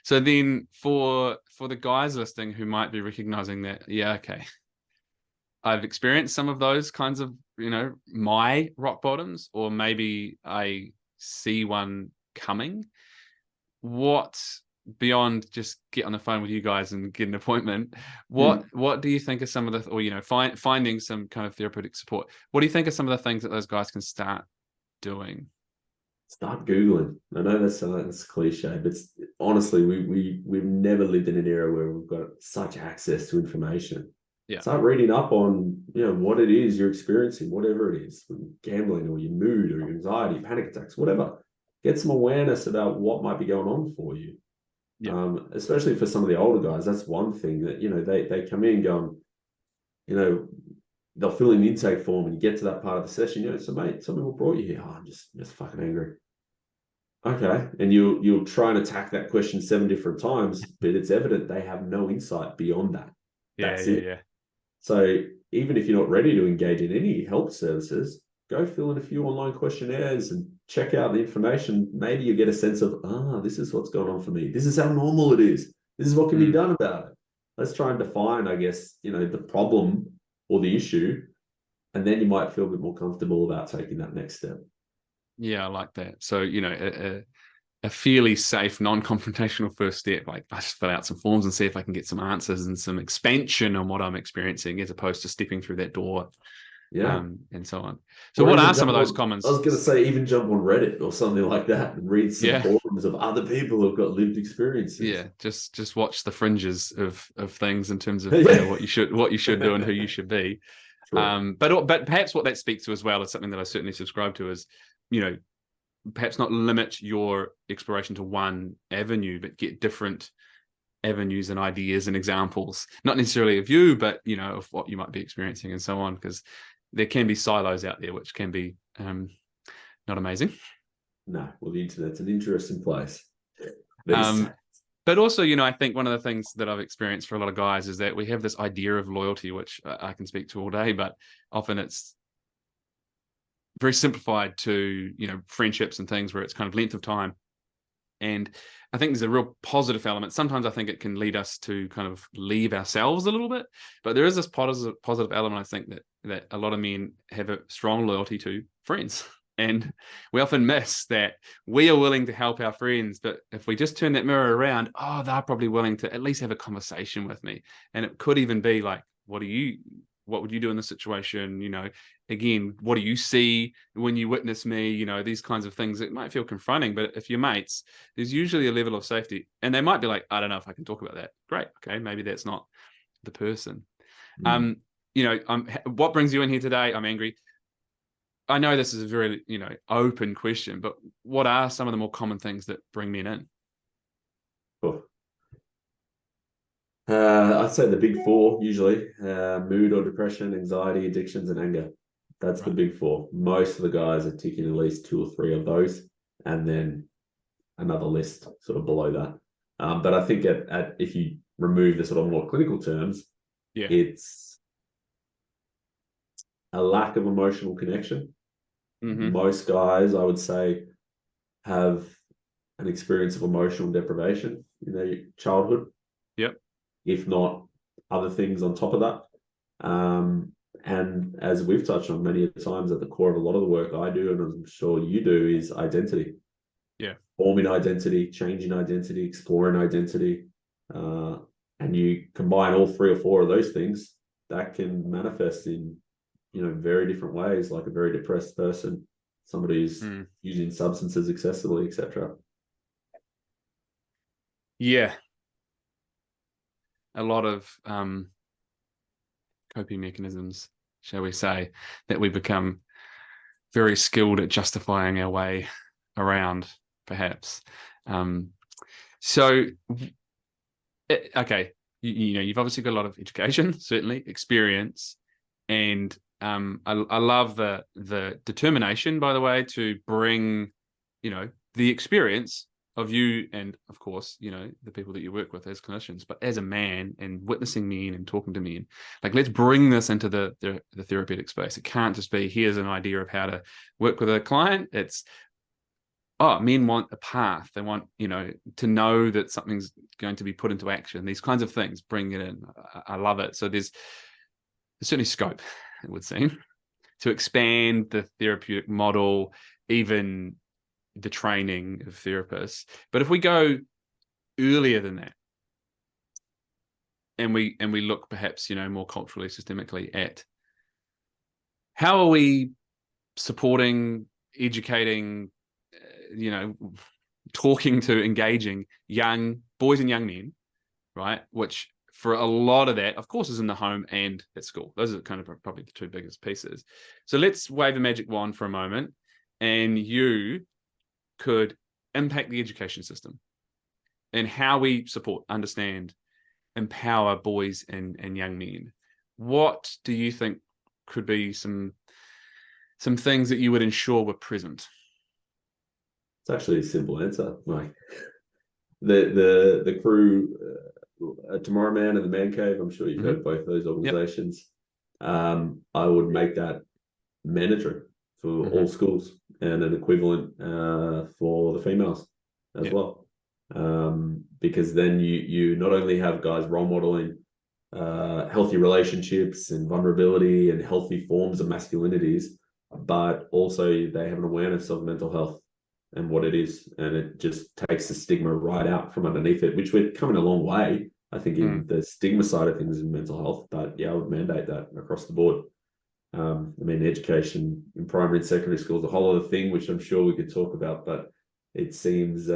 So then for the guys listening who might be recognizing that, okay, I've experienced some of those kinds of, my rock bottoms, or maybe I see one coming. What, beyond just get on the phone with you guys and get an appointment, what do you think are some of the, or, finding some kind of therapeutic support, what do you think are some of the things that those guys can start doing? Start Googling. I know that's cliche, but honestly, we've never lived in an era where we've got such access to information. Yeah. Start reading up on what it is you're experiencing, whatever it is, gambling or your mood or your anxiety, panic attacks, whatever. Get some awareness about what might be going on for you. Yeah. Especially for some of the older guys, that's one thing that they come in going, they'll fill in the intake form and you get to that part of the session, so mate, tell me what brought you here. Oh, I'm just fucking angry. Okay. And you'll try and attack that question 7 different times, but it's evident they have no insight beyond that. That's it. Yeah. So even if you're not ready to engage in any help services, go fill in a few online questionnaires and check out the information. Maybe you get a sense of, this is what's going on for me. This is how normal it is. This is what can be done about it. Let's try and define, I guess, the problem or the issue, and then you might feel a bit more comfortable about taking that next step. Yeah, I like that. So, a fairly safe, non-confrontational first step, like I just fill out some forms and see if I can get some answers and some expansion on what I'm experiencing, as opposed to stepping through that door, and so on. So, what are some of those commons? I was going to say, even jump on Reddit or something like that and read some forums of other people who've got lived experiences. Yeah, just watch the fringes of things in terms of what you should do and who you should be. But perhaps what that speaks to as well is something that I certainly subscribe to is, perhaps not limit your exploration to one avenue, but get different avenues and ideas and examples, not necessarily of you, but of what you might be experiencing and so on, because there can be silos out there which can be not amazing. No, well, the internet's an interesting place. But also, I think one of the things that I've experienced for a lot of guys is that we have this idea of loyalty, which I can speak to all day, but often it's very simplified to, friendships and things where it's kind of length of time. And I think there's a real positive element. Sometimes I think it can lead us to kind of leave ourselves a little bit, but there is this positive element, I think, that a lot of men have a strong loyalty to friends. And we often miss that we are willing to help our friends, but if we just turn that mirror around, they're probably willing to at least have a conversation with me. And it could even be like, what would you do in this situation? Again, what do you see when you witness me? These kinds of things. It might feel confronting, but if you're mates, there's usually a level of safety. And they might be like, I don't know if I can talk about that. Great. Okay. Maybe that's not the person. What brings you in here today? I'm angry. I know this is a very, open question, but what are some of the more common things that bring men in? I'd say the big four, usually mood or depression, anxiety, addictions, and anger. That's the big four. Most of the guys are ticking at least 2 or 3 of those, and then another list sort of below that. But I think if you remove the sort of more clinical terms, it's a lack of emotional connection. Mm-hmm. Most guys, I would say, have an experience of emotional deprivation in their childhood. Yep. If not other things on top of that. And as we've touched on many times, at the core of a lot of the work I do, and I'm sure you do, is identity. Yeah. Forming identity, changing identity, exploring identity. And you combine all 3 or 4 of those things, that can manifest in, very different ways, like a very depressed person, somebody who's using substances excessively, etc. Yeah. A lot of coping mechanisms, shall we say, that we become very skilled at justifying our way around, perhaps. Okay, you've obviously got a lot of education, certainly experience, and I love the determination, by the way, to bring, the experience of you and, of course, the people that you work with as clinicians, but as a man and witnessing men and talking to men, like, let's bring this into the therapeutic space. It can't just be, here's an idea of how to work with a client. It's, men want a path. They want, to know that something's going to be put into action. These kinds of things, bring it in. I love it. So there's certainly scope, it would seem, to expand the therapeutic model, even the training of therapists. But if we go earlier than that, and we look perhaps, more culturally, systemically, at how are we supporting, educating, talking to, engaging young boys and young men, right? Which for a lot of that, of course, is in the home and at school. Those are kind of probably the 2 biggest pieces. So let's wave a magic wand for a moment, and you could impact the education system and how we support, understand, empower boys and young men. What do you think could be some things that you would ensure were present? It's actually a simple answer. Like the crew Tomorrow Man and the Man Cave, I'm sure you've heard of both those organizations. I would make that mandatory for all schools and an equivalent for the females as well. Because then you not only have guys role modeling healthy relationships and vulnerability and healthy forms of masculinities, but also they have an awareness of mental health and what it is, and it just takes the stigma right out from underneath it, which we're coming a long way, I think, in the stigma side of things in mental health. But yeah, I would mandate that across the board. I mean, education in primary and secondary schools, a whole other thing, which I'm sure we could talk about, but it seems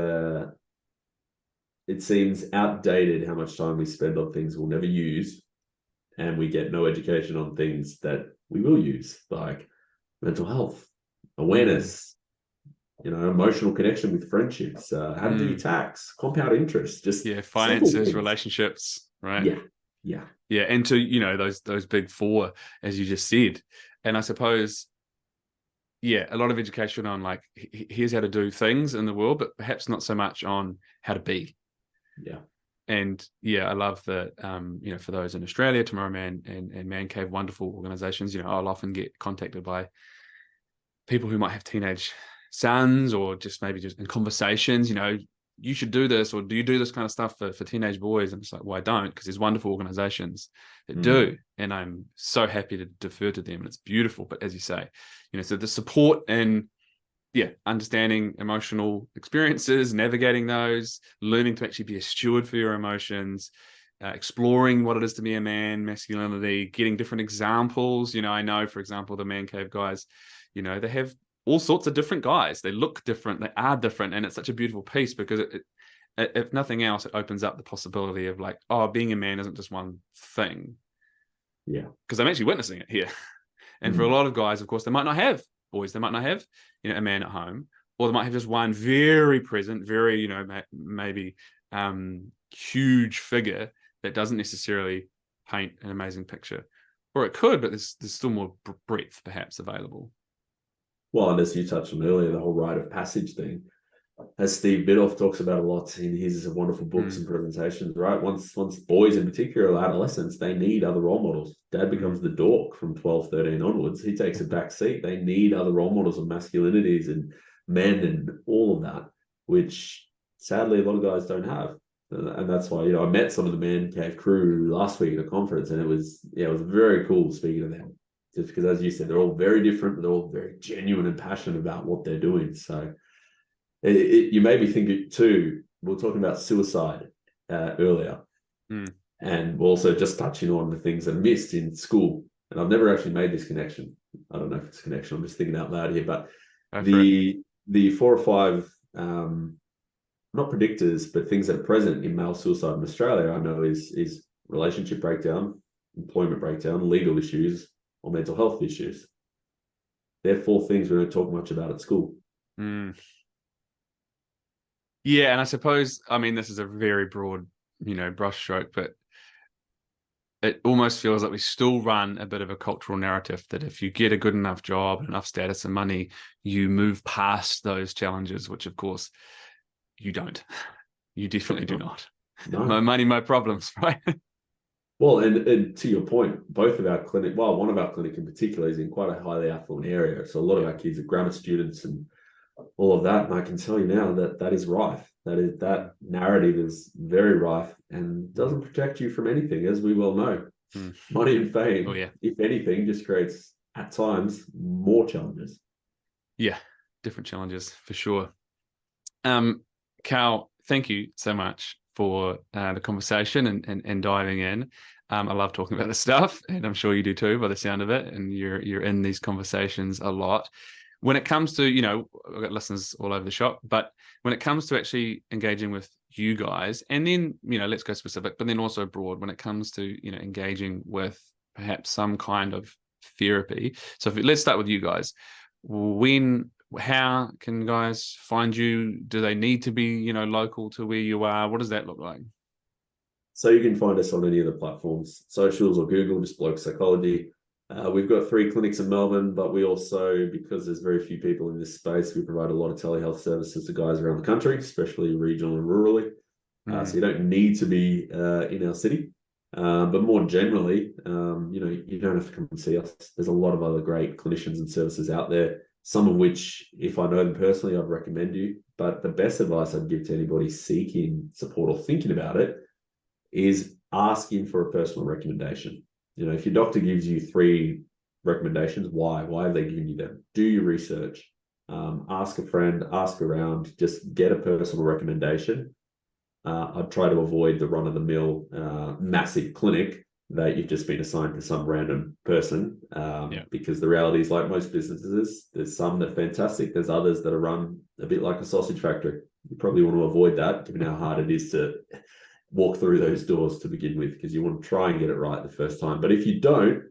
outdated how much time we spend on things we'll never use, and we get no education on things that we will use, like mental health, awareness, emotional connection with friendships, how to do your tax, compound interest, just finances, relationships, right? Yeah. And to those big four, as you just said. And I suppose a lot of education on like here's how to do things in the world, but perhaps not so much on how to be. And I love that for those in Australia, Tomorrow Man and Man Cave, wonderful organizations. I'll often get contacted by people who might have teenage sons, or just maybe just in conversations, you should do this, or do you do this kind of stuff for teenage boys? And it's like, well, I don't, because there's wonderful organizations that do, and I'm so happy to defer to them, and it's beautiful. But as you say, so the support and understanding emotional experiences, navigating those, learning to actually be a steward for your emotions, exploring what it is to be a man, masculinity, getting different examples. I know, for example, the Man Cave guys, they have all sorts of different guys. They look different, they are different, and it's such a beautiful piece, because it, if nothing else, it opens up the possibility of like, being a man isn't just one thing. Because I'm actually witnessing it here. And for a lot of guys, of course, they might not have boys, they might not have a man at home, or they might have just one very present, very maybe huge figure that doesn't necessarily paint an amazing picture, or it could, but there's still more breadth perhaps available. Well, and as you touched on earlier, the whole rite of passage thing, as Steve Biddulph talks about a lot in his wonderful books and presentations, right? Once boys in particular, adolescents, they need other role models. Dad becomes the dork from 12, 13 onwards. He takes a back seat. They need other role models of masculinities and men and all of that, which sadly a lot of guys don't have. And that's why, I met some of the Man Cave crew last week at a conference, and it was very cool speaking to them. Just because, as you said, they're all very different, but they're all very genuine and passionate about what they're doing. So you made me think too, we were talking about suicide earlier, and we're also just touching on the things that are missed in school. And I've never actually made this connection. I don't know if it's a connection. I'm just thinking out loud here, but the 4 or 5, not predictors, but things that are present in male suicide in Australia, I know is relationship breakdown, employment breakdown, legal issues, or mental health issues. They're 4 things we don't talk much about at school. Yeah, and I suppose, this is a very broad, brushstroke, but it almost feels like we still run a bit of a cultural narrative that if you get a good enough job, enough status and money, you move past those challenges, which of course you don't. You definitely do not. No. My money, my problems, right? Well, and to your point, both of our clinic, one of our clinic in particular is in quite a highly affluent area. So a lot of our kids are grammar students and all of that. And I can tell you now that is rife. That narrative is very rife and doesn't protect you from anything, as we well know. Money and fame, if anything, just creates at times more challenges. Yeah, different challenges for sure. Cal, thank you so much for the conversation and diving in. I love talking about this stuff, and I'm sure you do too by the sound of it, and you're in these conversations a lot. When it comes to, I've got listeners all over the shop, but when it comes to actually engaging with you guys, and then, let's go specific, but then also broad, when it comes to, engaging with perhaps some kind of therapy. So let's start with you guys. How can guys find you? Do they need to be, local to where you are? What does that look like? So you can find us on any of the platforms, socials or Google, just Bloke Psychology. We've got 3 clinics in Melbourne, but we also, because there's very few people in this space, we provide a lot of telehealth services to guys around the country, especially regional and rurally. So you don't need to be in our city. But more generally, you don't have to come and see us. There's a lot of other great clinicians and services out there, some of which, if I know them personally, I'd recommend you. But the best advice I'd give to anybody seeking support or thinking about it is asking for a personal recommendation. If your doctor gives you 3 recommendations, why? Why have they given you them? Do your research. Ask a friend, ask around, just get a personal recommendation. I'd try to avoid the run-of-the-mill massive clinic that you've just been assigned to some random person, because the reality is, like most businesses, there's some that are fantastic, there's others that are run a bit like a sausage factory. You probably want to avoid that, given how hard it is to walk through those doors to begin with, because you want to try and get it right the first time. But if you don't,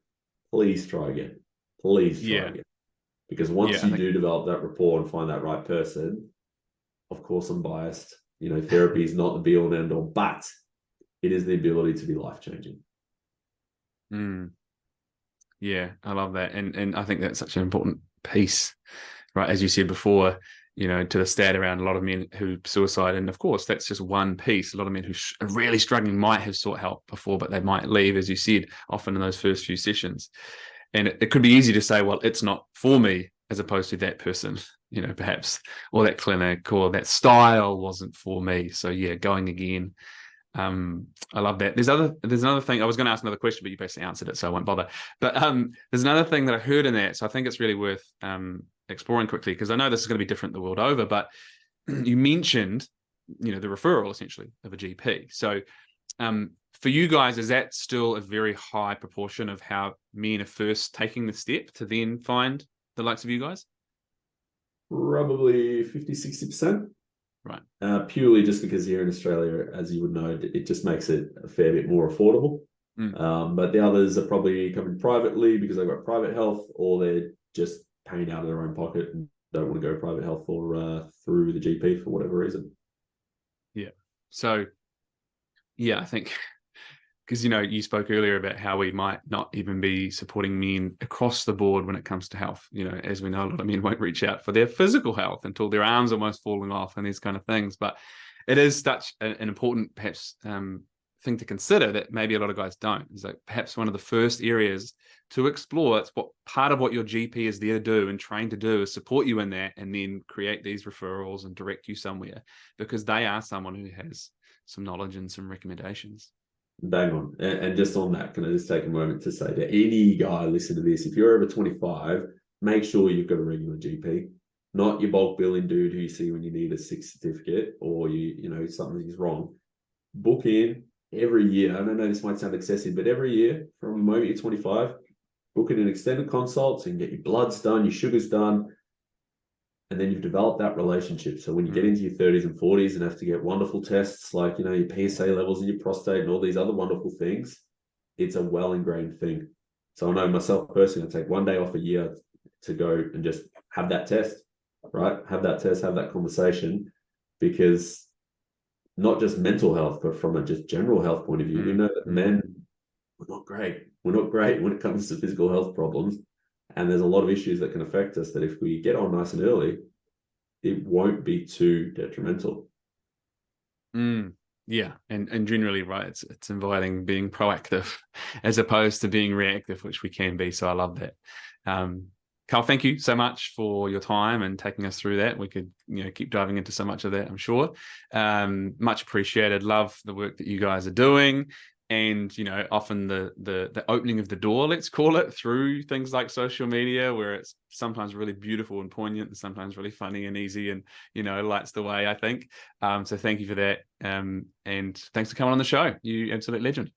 please try again. Please try again. Because once you do develop that rapport and find that right person, of course I'm biased, therapy is not the be all and end all, but it is the ability to be life-changing. Yeah, I love that. And I think that's such an important piece, right? As you said before, to the stat around a lot of men who suicide. And of course, that's just one piece. A lot of men who are really struggling might have sought help before, but they might leave, as you said, often in those first few sessions. And it could be easy to say, well, it's not for me, as opposed to that person, perhaps, or that clinic or that style wasn't for me. So yeah, going again. I love that. There's another thing. I was going to ask another question, but you basically answered it, so I won't bother. But there's another thing that I heard in that, so I think it's really worth exploring quickly, because I know this is going to be different the world over. But you mentioned, the referral essentially of a GP. So for you guys, is that still a very high proportion of how men are first taking the step to then find the likes of you guys? Probably 50-60%. Right. Purely just because here in Australia, as you would know, it just makes it a fair bit more affordable. But the others are probably coming privately because they've got private health, or they're just paying out of their own pocket and don't want to go private health or through the GP for whatever reason. Yeah. So, yeah, I think, because, you spoke earlier about how we might not even be supporting men across the board when it comes to health. As we know, a lot of men won't reach out for their physical health until their arms are almost falling off and these kind of things. But it is such an important, perhaps, thing to consider that maybe a lot of guys don't. Is like perhaps one of the first areas to explore. It's what part of what your GP is there to do and trained to do is support you in that, and then create these referrals and direct you somewhere, because they are someone who has some knowledge and some recommendations. Bang on. And just on that, can I just take a moment to say to any guy listening to this, if you're over 25, make sure you've got a regular GP, not your bulk billing dude who you see when you need a sick certificate or something's wrong. Book in every year. I don't know, this might sound excessive, but every year from the moment you're 25, book in an extended consult so you can get your bloods done, your sugars done, and then you've developed that relationship. So when you get into your 30s and 40s and have to get wonderful tests like, your PSA levels in your prostate and all these other wonderful things, it's a well-ingrained thing. So I know myself personally, I take one day off a year to go and just have that test, right? Have that test, have that conversation, because not just mental health, but from a just general health point of view, we know that men, we're not great. We're not great when it comes to physical health problems. And there's a lot of issues that can affect us that if we get on nice and early, it won't be too detrimental. Yeah, and generally, right, it's inviting being proactive as opposed to being reactive, which we can be. So I love that. Carl, thank you so much for your time and taking us through that. We could, keep diving into so much of that, I'm sure. Much appreciated. Love the work that you guys are doing. And, often the opening of the door, let's call it, through things like social media, where it's sometimes really beautiful and poignant and sometimes really funny and easy and, lights the way, I think. So thank you for that. And thanks for coming on the show. You absolute legend.